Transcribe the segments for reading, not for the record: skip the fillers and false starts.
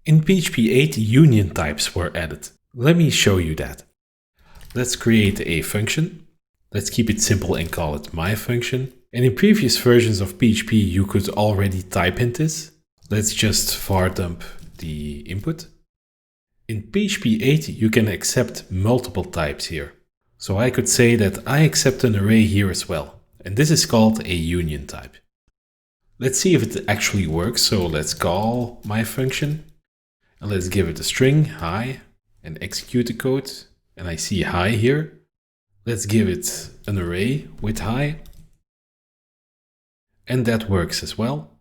In PHP 8, union types were added. Let me show you that. Let's create a function. Let's keep it simple and call it myFunction. And in previous versions of PHP, you could already type in this. Let's just var dump the input. In PHP 8, you can accept multiple types here. So I could say that I accept an array here as well. And this is called a union type. Let's see if it actually works. So let's call myFunction. And let's give it a string, hi, and execute the code. And I see hi here. Let's give it an array with hi. And that works as well.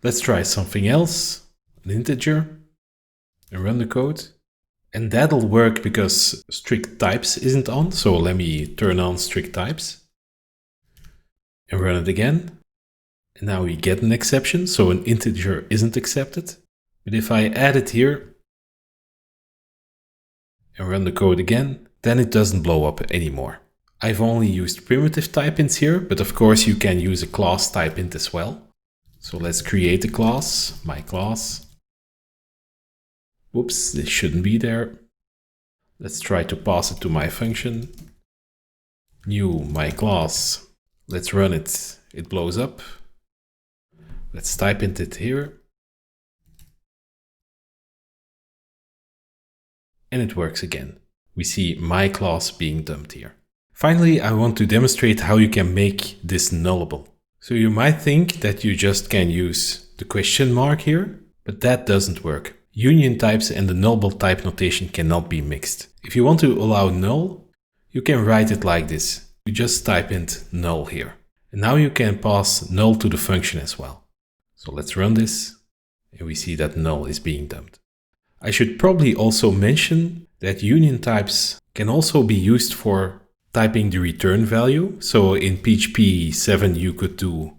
Let's try something else, an integer, and run the code. And that'll work because strict types isn't on. So let me turn on strict types and run it again. And now we get an exception. So an integer isn't accepted. But if I add it here and run the code again, then it doesn't blow up anymore. I've only used primitive type-ints here, but of course you can use a class type-int as well. So let's create a class, myClass. Whoops, this shouldn't be there. Let's try to pass it to myFunction. New myClass. Let's run it. It blows up. Let's type-int it here. And it works again. We see myClass being dumped here. Finally, I want to demonstrate how you can make this nullable. So you might think that you just can use the question mark here, but that doesn't work. Union types and the nullable type notation cannot be mixed. If you want to allow null, you can write it like this. You just type in null here. And now you can pass null to the function as well. So let's run this, and we see that null is being dumped. I should probably also mention that union types can also be used for typing the return value. So in PHP 7, you could do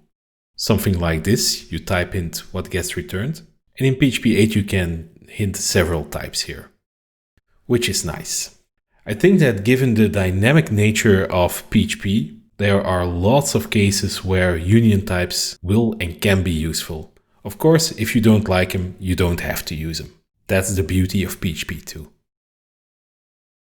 something like this. You type in what gets returned. And in PHP 8, you can hint several types here, which is nice. I think that given the dynamic nature of PHP, there are lots of cases where union types will and can be useful. Of course, if you don't like them, you don't have to use them. That's the beauty of PHP too.